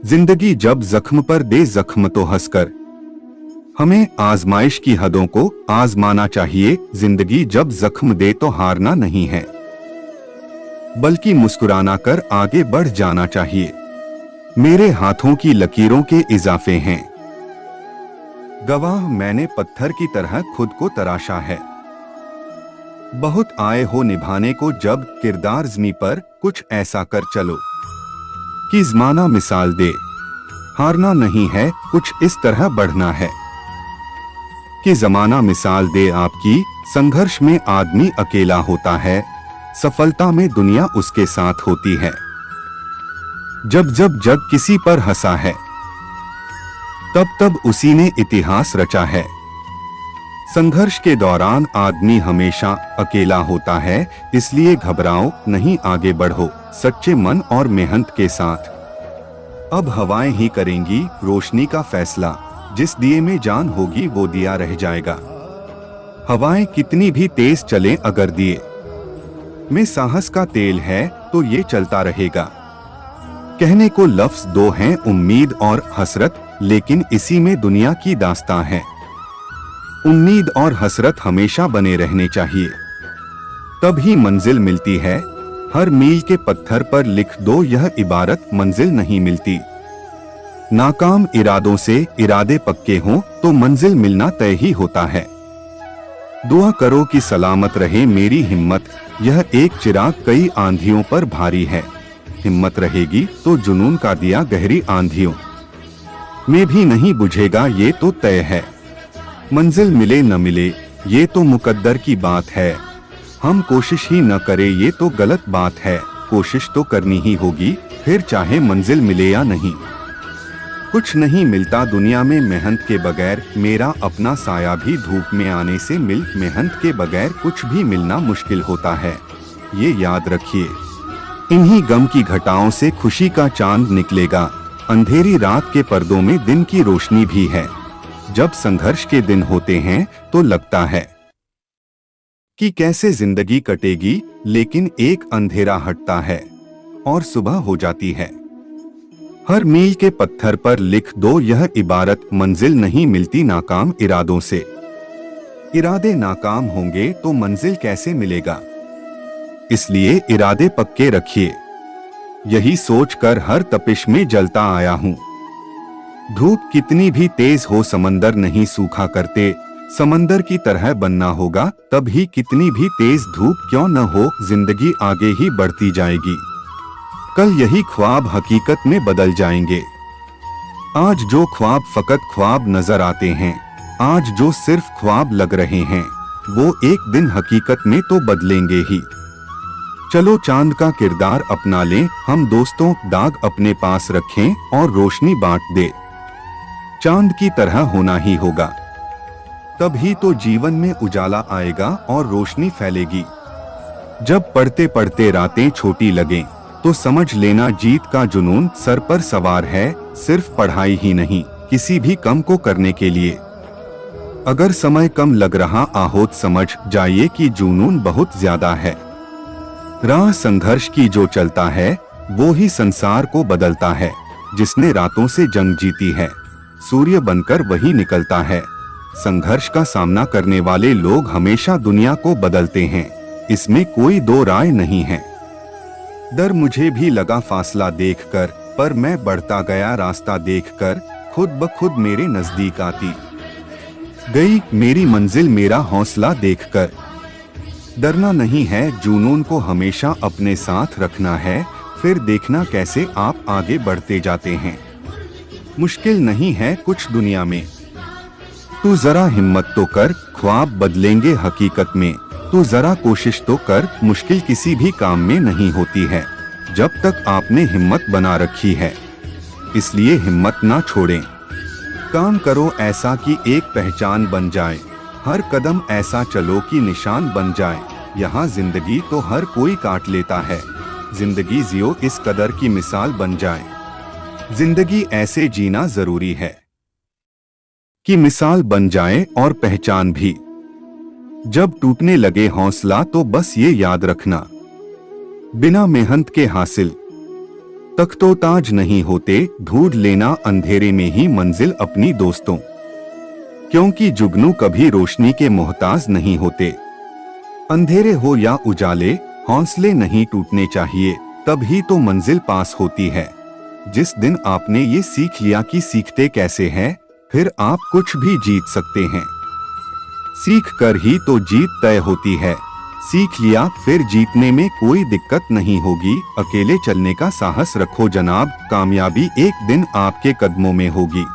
जिंदगी जब जख्म पर दे जख्म तो हंसकर, हमें आजमाइश की हदों को आजमाना चाहिए। जिंदगी जब जख्म दे तो हारना नहीं है, बल्कि मुस्कुराना कर आगे बढ़ जाना चाहिए। मेरे हाथों की लकीरों के इजाफे हैं गवाह, मैंने पत्थर की तरह खुद को तराशा है। बहुत आए हो निभाने को जब किरदार ज़मीं पर, कुछ ऐसा कर चलो कि ज़माना मिसाल दे। हारना नहीं है, कुछ इस तरह बढ़ना है कि ज़माना मिसाल दे आपकी। संघर्ष में आदमी अकेला होता है, सफलता में दुनिया उसके साथ होती है। जब जब जग किसी पर हंसा है, तब तब उसी ने इतिहास रचा है। संघर्ष के दौरान आदमी हमेशा अकेला होता है, इसलिए घबराओ नहीं, आगे बढ़ो सच्चे मन और मेहनत के साथ। अब हवाएं ही करेंगी रोशनी का फैसला, जिस दिए में जान होगी वो दिया रह जाएगा। हवाएं कितनी भी तेज चलें, अगर दिए में साहस का तेल है तो ये चलता रहेगा। कहने को लफ्ज दो हैं, उम्मीद और हसरत, लेकिन इसी में दुनिया की दास्तां है। उम्मीद और हसरत हमेशा बने रहने चाहिए, तभी मंजिल मिलती है। हर मील के पत्थर पर लिख दो यह इबारत, मंजिल नहीं मिलती। नाकाम इरादों से इरादे पक्के हों तो मंजिल मिलना तय ही होता है। दुआ करो कि सलामत रहे मेरी हिम्मत, यह एक चिराग कई आंधियों पर भारी है। हिम्मत रहेगी तो जुनून का दिया गहरी आंधियों में भी नहीं बुझेगा, ये तो तय है। मंजिल मिले न मिले ये तो मुकद्दर की बात है, हम कोशिश ही न करें ये तो गलत बात है। कोशिश तो करनी ही होगी, फिर चाहे मंजिल मिले या नहीं। कुछ नहीं मिलता दुनिया में मेहनत के बगैर, मेरा अपना साया भी धूप में आने से मिल। मेहनत के बगैर कुछ भी मिलना मुश्किल होता है, ये याद रखिए। इन्हीं गम की घटाओं से खुशी का चांद निकलेगा, अंधेरी रात के पर्दों में दिन की रोशनी भी है। जब संघर्ष के दिन होते हैं तो लगता है कि कैसे जिंदगी कटेगी, लेकिन एक अंधेरा हटता है और सुबह हो जाती है। हर मील के पत्थर पर लिख दो यह इबारत, मंजिल नहीं मिलती नाकाम इरादों से। इरादे नाकाम होंगे तो मंजिल कैसे मिलेगा, इसलिए इरादे पक्के रखिए। यही सोचकर हर तपिश में जलता आया हूँ। धूप कितनी भी तेज हो समंदर नहीं सूखा करते, समंदर की तरह बनना होगा तभी कितनी भी तेज धूप क्यों न हो, जिंदगी आगे ही बढ़ती जाएगी। कल यही ख्वाब हकीकत में बदल जाएंगे। आज जो ख्वाब फकत ख्वाब नजर आते हैं, आज जो सिर्फ ख्वाब लग रहे हैं, वो एक दिन हकीकत में तो बदलेंगे ही। चलो चांद का किरदार अपना लें हम दोस्तों, दाग अपने पास रखें और रोशनी बांट दे। चांद की तरह होना ही होगा, तभी तो जीवन में उजाला आएगा और रोशनी फैलेगी। जब पढ़ते पढ़ते रातें छोटी लगें तो समझ लेना जीत का जुनून सर पर सवार है। सिर्फ पढ़ाई ही नहीं, किसी भी कम को करने के लिए। अगर समय कम लग रहा आहत समझ जाइए कि जुनून बहुत ज्यादा है। राह संघर्ष की जो चलता है वो ही संसार को बदलता है। जिसने रातों से जंग जीती है, सूर्य बनकर वही निकलता है। संघर्ष का सामना करने वाले लोग हमेशा दुनिया को बदलते हैं, इसमें कोई दो राय नहीं है। डर मुझे भी लगा फासला देखकर, पर मैं बढ़ता गया रास्ता देखकर। खुद ब खुद मेरे नजदीक आती गई मेरी मंजिल मेरा हौसला देखकर। डरना नहीं है, जुनून को हमेशा अपने साथ रखना है, फिर देखना कैसे आप आगे बढ़ते जाते हैं। मुश्किल नहीं है कुछ दुनिया में, तू जरा हिम्मत तो कर, ख्वाब बदलेंगे हकीकत में। तू जरा कोशिश तो कर, मुश्किल किसी भी काम में नहीं होती है जब तक आपने हिम्मत बना रखी है। इसलिए हिम्मत ना छोड़ें, काम करो ऐसा कि एक पहचान बन जाए। हर कदम ऐसा चलो कि निशान बन जाए। यहाँ जिंदगी तो हर कोई काट लेता है, जिंदगी जियो इस कदर की मिसाल बन जाए। जिंदगी ऐसे जीना जरूरी है कि मिसाल बन जाए और पहचान भी। जब टूटने लगे हौसला तो बस ये याद रखना, बिना मेहनत के हासिल तख्तोताज नहीं होते, ढूंढ लेना अंधेरे में ही मंजिल अपनी दोस्तों, क्योंकि जुगनू कभी रोशनी के मोहताज नहीं होते। अंधेरे हो या उजाले, हौसले नहीं टूटने चाहिए, तभी तो मंजिल पास होती है। जिस दिन आपने ये सीख लिया कि सीखते कैसे हैं, फिर आप कुछ भी जीत सकते हैं। सीख कर ही तो जीत तय होती है। सीख लिया, फिर जीतने में कोई दिक्कत नहीं होगी। अकेले चलने का साहस रखो जनाब, कामयाबी एक दिन आपके कदमों में होगी।